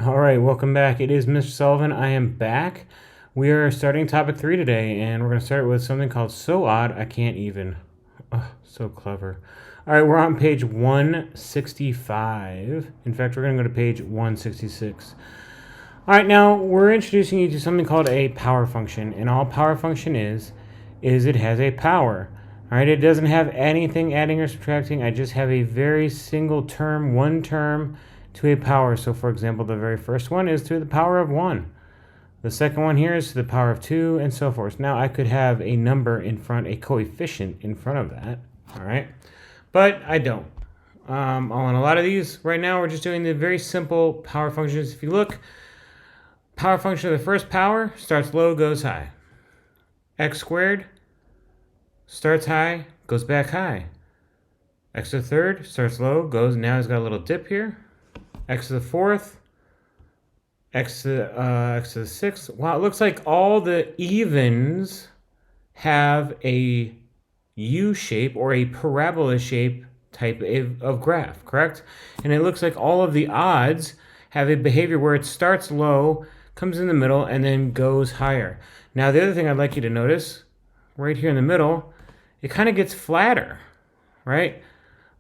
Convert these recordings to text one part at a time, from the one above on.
All right, welcome back. It is Mr. Sullivan. I am back. We are starting topic 3 today, and we're going to start with something called So Odd I Can't Even. Oh, so clever. All right, we're on page 165. In fact, we're going to go to page 166. All right, now we're introducing you to something called a power function, and all power function is it has a power. All right, it doesn't have anything adding or subtracting. I just have a very single term, one term to a power. So, for example, the very first one is to the power of 1. The second one here is to the power of 2, and so forth. Now, I could have a number in front, a coefficient in front of that. All right, but I don't. On a lot of these right now, we're just doing the very simple power functions. If you look, power function of the first power starts low, goes high. X squared starts high, goes back high. X to the third starts low, goes, now it's got a little dip here. X to the fourth, X to the sixth. Wow, it looks like all the evens have a U shape or a parabola shape type of graph, correct? And it looks like all of the odds have a behavior where it starts low, comes in the middle, and then goes higher. Now, the other thing I'd like you to notice, right here in the middle, it kind of gets flatter, right?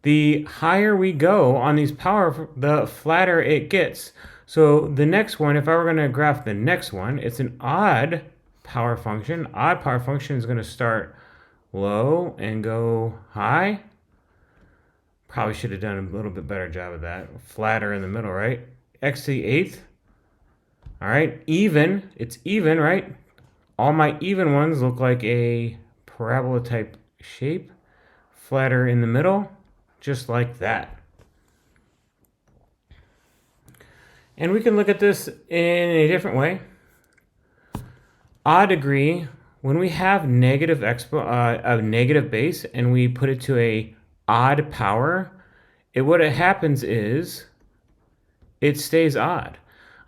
The higher we go on these power, the flatter it gets. So the next one, if I were going to graph the next one, it's an odd power function. Odd power function is going to start low and go high. Probably should have done a little bit better job of that. Flatter in the middle, right? X to the eighth. All right, even. It's even, right? All my even ones look like a parabola type shape. Flatter in the middle, just like that. And we can look at this in a different way. Odd degree, when we have negative a negative base and we put it to a odd power, what happens is it stays odd.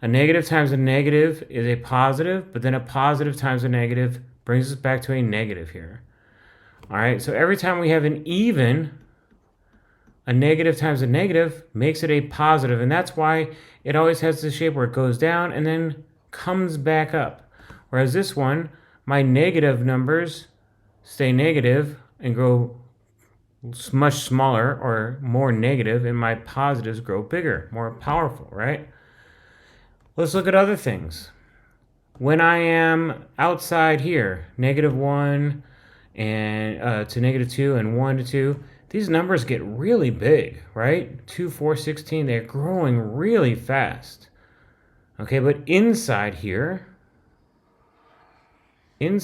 A negative times a negative is a positive, but then a positive times a negative brings us back to a negative here. All right, so every time we have an even, a negative times a negative makes it a positive, and that's why it always has the shape where it goes down and then comes back up. Whereas this one, my negative numbers stay negative and grow much smaller or more negative, and my positives grow bigger, more powerful, right? Let's look at other things. When I am outside here, -1 and to -2 and 1 to 2, these numbers get really big, right? 2, 4, 16, they're growing really fast. Okay, but inside here, they're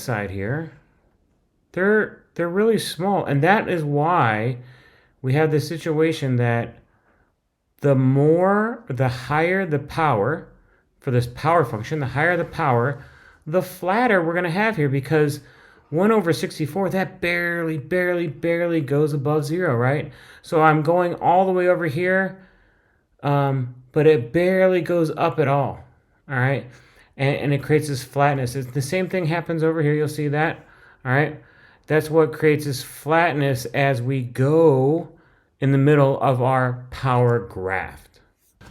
really small, and that is why we have the situation that the higher the power for this power function, the higher the power, the flatter we're going to have here, because 1 over 64, that barely goes above 0, right? So I'm going all the way over here, but it barely goes up at all right? And it creates this flatness. The same thing happens over here. You'll see that, all right? That's what creates this flatness as we go in the middle of our power graph.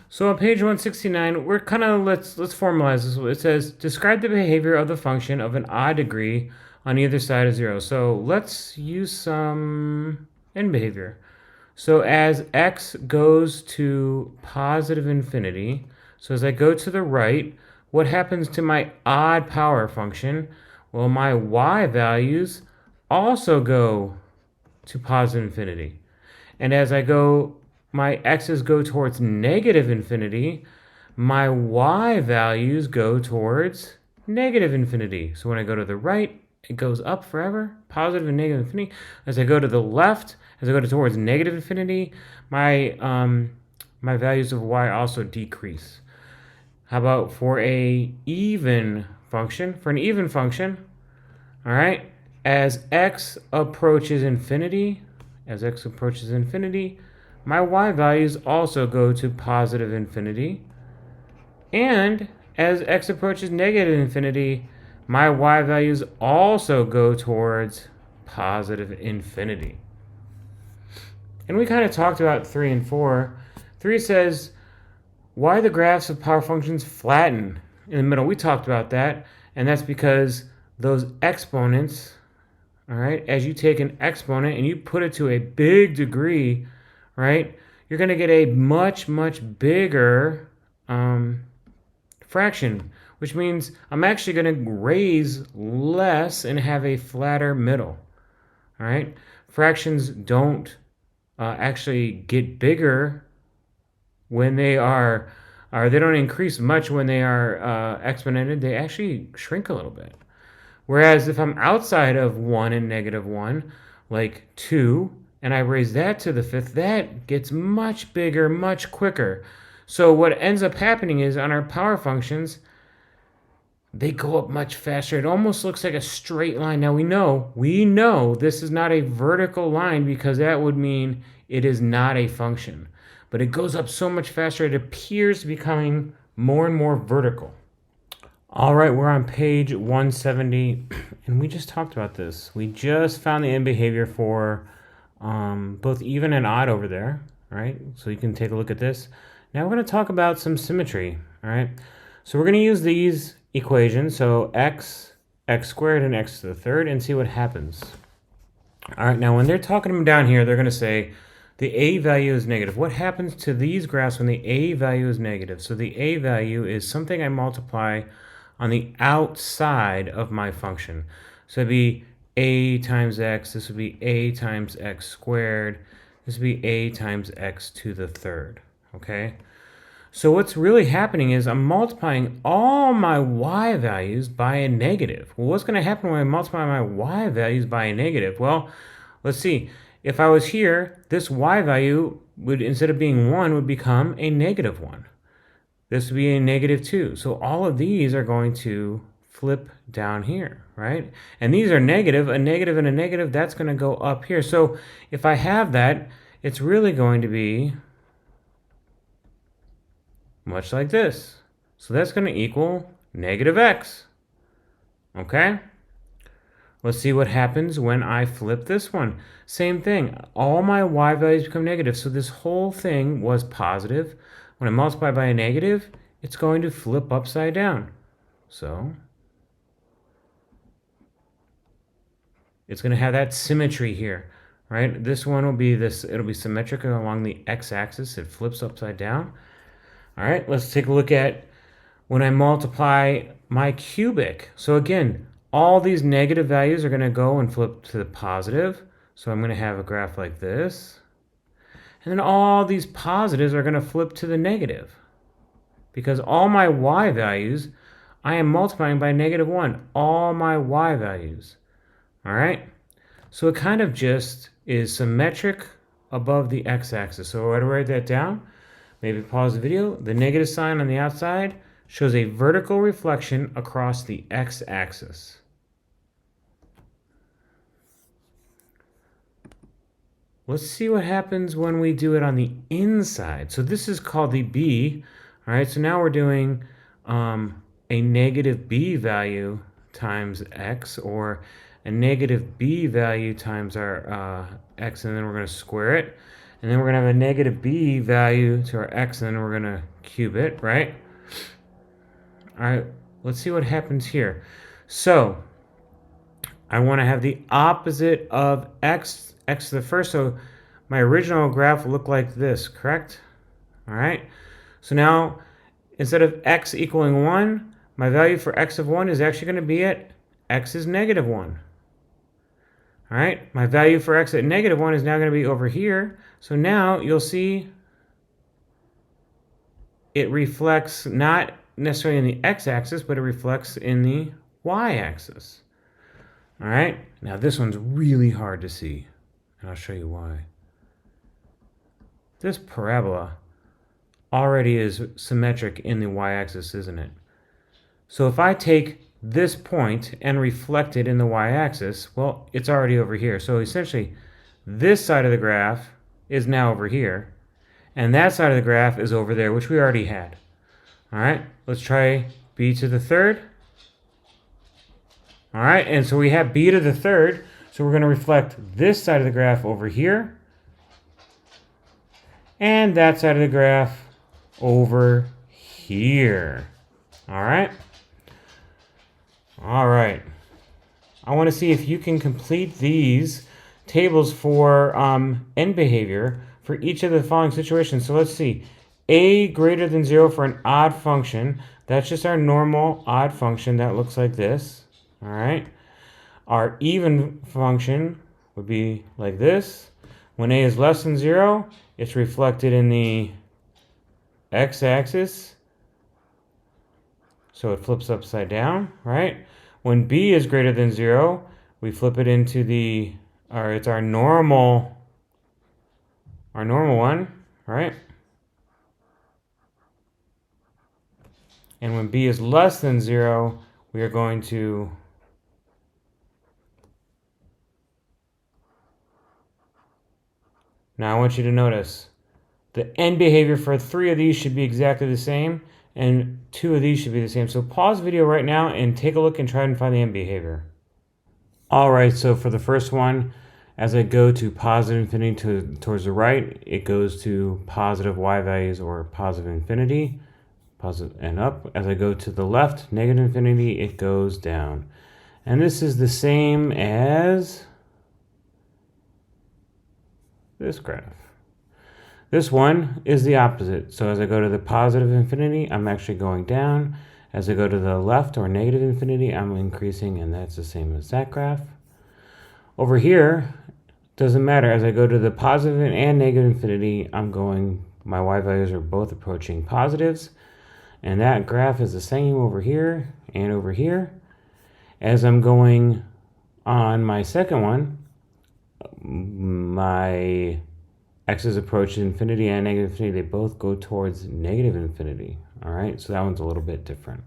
So on page 169, we're kind of, let's formalize this. It says, describe the behavior of the function of an odd degree on either side of 0. So let's use some end behavior. So as x goes to positive infinity, so as I go to the right, what happens to my odd power function? Well, my y values also go to positive infinity. And as I go, my x's go towards negative infinity, my y values go towards negative infinity. So when I go to the right, it goes up forever, positive and negative infinity. As I go to the left, as I go towards negative infinity, my values of y also decrease. How about for an even function? For an even function, all right, as x approaches infinity, my y values also go to positive infinity. And as x approaches negative infinity, my y values also go towards positive infinity. And we kind of talked about 3 and 4. 3 says why the graphs of power functions flatten in the middle. We talked about that, and that's because those exponents, all right, as you take an exponent and you put it to a big degree, right, you're going to get a much, much bigger fraction, which means I'm actually going to raise less and have a flatter middle. All right, fractions don't actually get bigger when they are, or they don't increase much when they are exponented. They actually shrink a little bit. Whereas if I'm outside of 1 and -1, like 2, and I raise that to the fifth, that gets much bigger, much quicker. So what ends up happening is on our power functions, they go up much faster. It almost looks like a straight line. Now we know this is not a vertical line because that would mean it is not a function. But it goes up so much faster, it appears to be becoming more and more vertical. All right, we're on page 170, and we just talked about this. We just found the end behavior for both even and odd over there, all right? So you can take a look at this. Now we're going to talk about some symmetry, all right? So we're going to use these equations, so x squared, and x to the third, and see what happens. All right, now when they're talking them down here, they're going to say the a value is negative. What happens to these graphs when the a value is negative? So the a value is something I multiply on the outside of my function. So it'd be a times x, this would be a times x squared, this would be a times x to the third, okay? So what's really happening is I'm multiplying all my y values by a negative. Well, what's going to happen when I multiply my y values by a negative? Well, let's see. If I was here, this y value would, instead of being 1, would become a -1. This would be a -2. So all of these are going to flip down here, right? And these are negative. A negative and a negative, that's going to go up here. So if I have that, it's really going to be much like this. So that's going to equal -x. Okay? Let's see what happens when I flip this one. Same thing. All my y values become negative. So this whole thing was positive. When I multiply by a negative, it's going to flip upside down. So it's going to have that symmetry here, right? This one will be this, it'll be symmetric along the x-axis. It flips upside down. All right, let's take a look at when I multiply my cubic. So again, all these negative values are going to go and flip to the positive. So I'm going to have a graph like this. And then all these positives are going to flip to the negative. Because all my y values, I am multiplying by -1. All my y values. All right? So it kind of just is symmetric above the x-axis. So I write that down. Maybe pause the video. The negative sign on the outside shows a vertical reflection across the x-axis. Let's see what happens when we do it on the inside. So this is called the b. All right, so now we're doing a -b value times x, or a -b value times our x, and then we're going to square it. And then we're going to have a -b value to our x, and then we're going to cube it, right? All right, let's see what happens here. So I want to have the opposite of x to the first. So my original graph will look like this, correct? All right. So now instead of x equaling 1, my value for x of 1 is actually going to be at x is -1. All right. My value for x at -1 is now going to be over here. So now you'll see it reflects not necessarily in the x-axis, but it reflects in the y-axis. All right. Now this one's really hard to see, and I'll show you why. This parabola already is symmetric in the y-axis, isn't it? So if I take this point and reflect it in the y-axis, well, it's already over here. So essentially, this side of the graph is now over here, and that side of the graph is over there, which we already had. All right, let's try b to the third. All right, and so we have b to the third, so we're going to reflect this side of the graph over here, and that side of the graph over here. All right? All right. I want to see if you can complete these tables for end behavior for each of the following situations. So let's see. A greater than 0 for an odd function. That's just our normal odd function that looks like this. All right. Our even function would be like this. When a is less than 0, it's reflected in the x-axis. So it flips upside down, right? When b is greater than 0, we flip it into it's our normal one, right? And when b is less than 0, we are going to now I want you to notice the end behavior for 3 of these should be exactly the same, and 2 of these should be the same. So pause the video right now and take a look and try and find the end behavior. All right, so for the first one, as I go to positive infinity towards the right, it goes to positive y values or positive infinity, positive and up. As I go to the left, negative infinity, it goes down. And this is the same as this graph. This one is the opposite. So as I go to the positive infinity, I'm actually going down. As I go to the left or negative infinity, I'm increasing, and that's the same as that graph. Over here, doesn't matter. As I go to the positive and negative infinity, my y values are both approaching positives. And that graph is the same over here and over here. As I'm going on my second one, my x's approach infinity and negative infinity, they both go towards negative infinity. All right, so that one's a little bit different.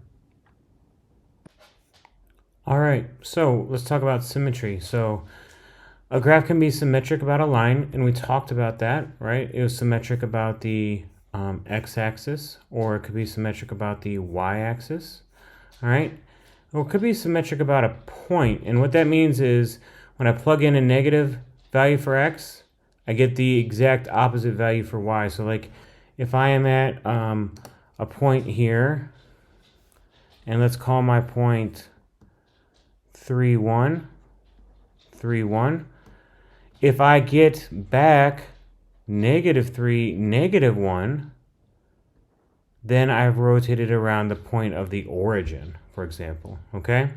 All right, so let's talk about symmetry. So a graph can be symmetric about a line, and we talked about that, right? It was symmetric about the x-axis, or it could be symmetric about the y-axis, all right? Or it could be symmetric about a point, and what that means is when I plug in a negative value for x, I get the exact opposite value for y. So like if I am at a point here, and let's call my point 3, 1, 3, 1. If I get back -3, -1, then I've rotated around the point of the origin, for example, okay?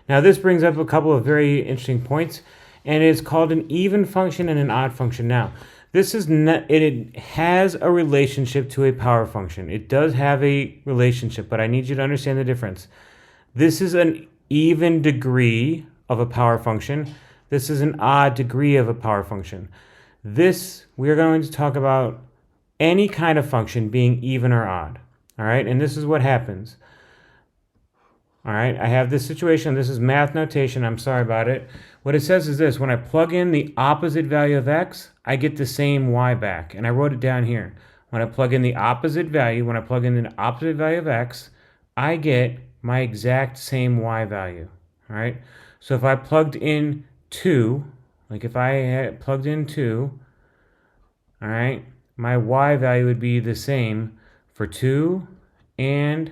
Now this brings up a couple of very interesting points, and it's called an even function and an odd function. Now, this is it has a relationship to a power function. It does have a relationship, but I need you to understand the difference. This is an even degree of a power function. This is an odd degree of a power function. We are going to talk about any kind of function being even or odd. All right, and this is what happens. All right, I have this situation. This is math notation. I'm sorry about it. What it says is this. When I plug in the opposite value of x, I get the same y back. And I wrote it down here. When I plug in the opposite value, of x, I get my exact same y value. All right, so if I plugged in 2, like if I had plugged in 2, all right, my y value would be the same for 2 and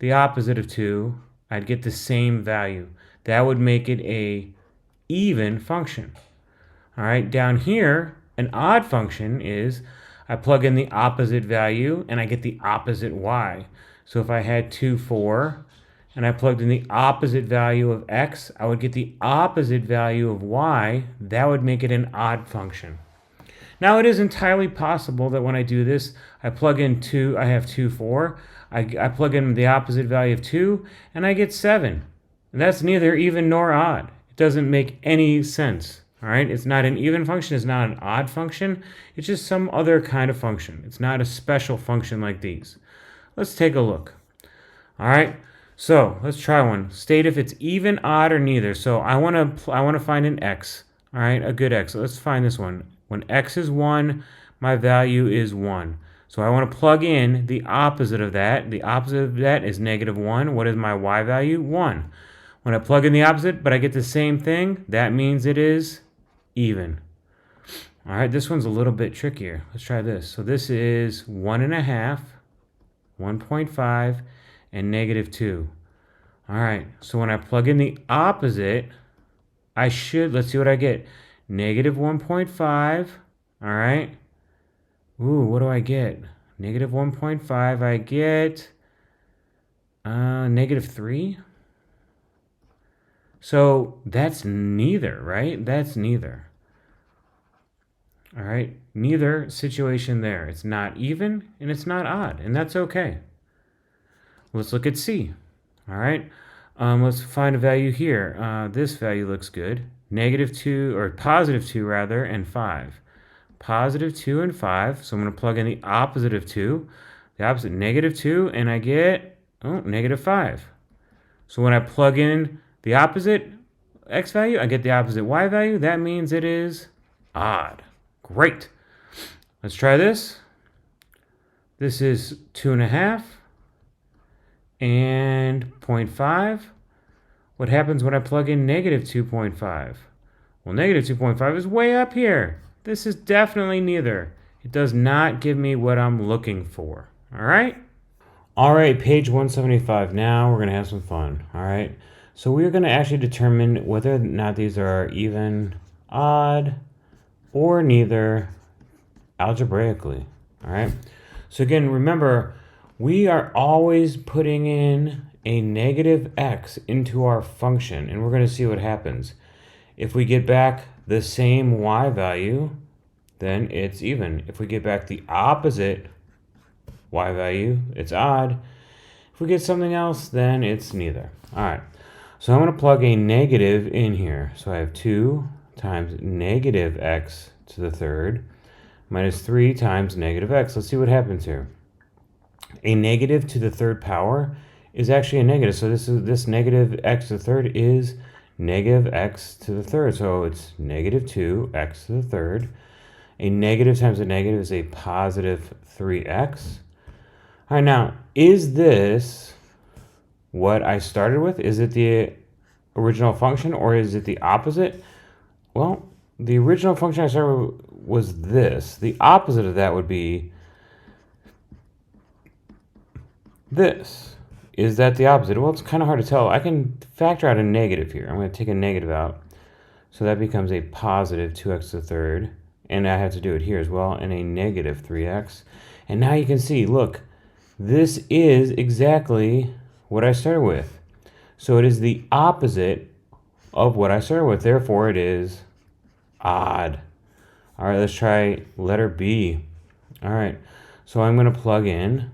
the opposite of 2, I'd get the same value. That would make it a even function. All right, down here, an odd function is I plug in the opposite value and I get the opposite y. So if I had 2, 4, and I plugged in the opposite value of x, I would get the opposite value of y. That would make it an odd function. Now, it is entirely possible that when I do this, I plug in 2, I have 2, 4. I plug in the opposite value of 2, and I get 7. And that's neither even nor odd. It doesn't make any sense. All right, it's not an even function, it's not an odd function, it's just some other kind of function. It's not a special function like these. Let's take a look. All right, so let's try one. State if it's even, odd, or neither. So I want to find an x, all right, a good x. So let's find this one. When x is 1, my value is 1. So I want to plug in the opposite of that. The opposite of that is -1. What is my y value? 1. When I plug in the opposite, but I get the same thing, that means it is even. All right, this one's a little bit trickier. Let's try this. So this is 1.5. 1.5, and negative 2. All right, so when I plug in the opposite, I should, let's see what I get. Negative 1.5, all right. Ooh, what do I get? Negative 1.5, I get negative 3. So that's neither, right? That's neither. All right, neither situation there. It's not even and it's not odd, and that's okay. Let's look at C. All right, let's find a value here. This value looks good. Negative 2, or positive 2 rather, and 5. Positive 2 and 5. So I'm going to plug in the opposite of 2. The opposite, negative 2, and I get, negative 5. So when I plug in the opposite x value, I get the opposite y value. That means it is odd. Great. Let's try this. This is 2.5 and 0.5. What happens when I plug in negative 2.5? Well, negative 2.5 is way up here. This is definitely neither. It does not give me what I'm looking for. All right? All right, page 175. Now we're going to have some fun. All right? So we're going to actually determine whether or not these are even, odd, or neither algebraically. All right? So again, remember, we are always putting in a negative x into our function, and we're going to see what happens. If we get back the same y value, then it's even. If we get back the opposite y value, it's odd. If we get something else, then it's neither. All right, so I'm going to plug a negative in here. So I have 2 times negative x to the third minus 3 times negative x. Let's see what happens here. A negative to the third power is actually a negative. So this negative x to the third is negative x to the third. So it's negative 2x to the third. A negative times a negative is a positive 3x. All right, now, is this what I started with? Is it the original function, or is it the opposite? Well, the original function I started with was this. The opposite of that would be this. Is that the opposite? Well, it's kind of hard to tell. I can factor out a negative here. I'm going to take a negative out. So that becomes a positive 2x to the third. And I have to do it here as well, and a negative 3x. And now you can see, look, this is exactly what I started with. So it is the opposite of what I started with. Therefore, it is odd. All right, let's try letter B. All right, so I'm going to plug in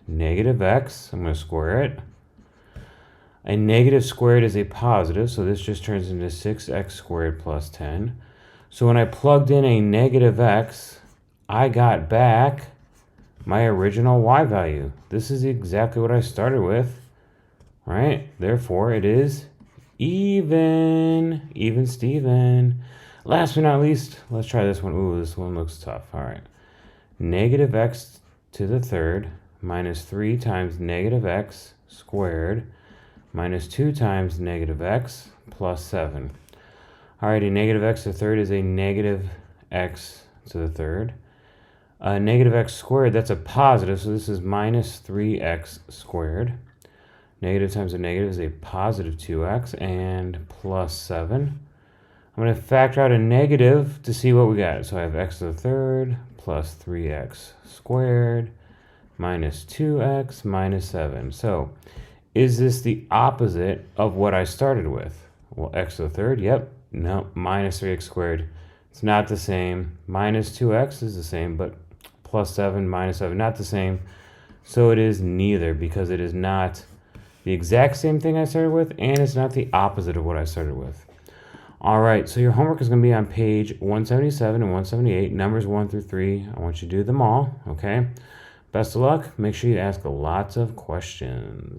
negative x. I'm going to square it. A negative squared is a positive, so this just turns into 6x squared plus 10. So when I plugged in a negative x, I got back my original y value. This is exactly what I started with, right? Therefore, it is even. Even Steven. Last but not least, let's try this one. Ooh, this one looks tough. All right. Negative x to the third minus 3 times negative x squared minus 2 times negative x plus 7. Alrighty, negative x to the third is a negative x to the third. Negative x squared, that's a positive, so this is minus 3x squared. Negative times a negative is a positive 2x and plus 7. I'm going to factor out a negative to see what we got. So I have x to the third plus 3x squared minus 2x minus 7. So is this the opposite of what I started with? Well, x to the third, yep. No, minus 3x squared. It's not the same. Minus 2x is the same, but plus 7, minus 7, not the same. So it is neither, because it is not the exact same thing I started with, and it's not the opposite of what I started with. All right, so your homework is going to be on page 177 and 178, numbers 1 through 3. I want you to do them all, okay? Best of luck. Make sure you ask lots of questions.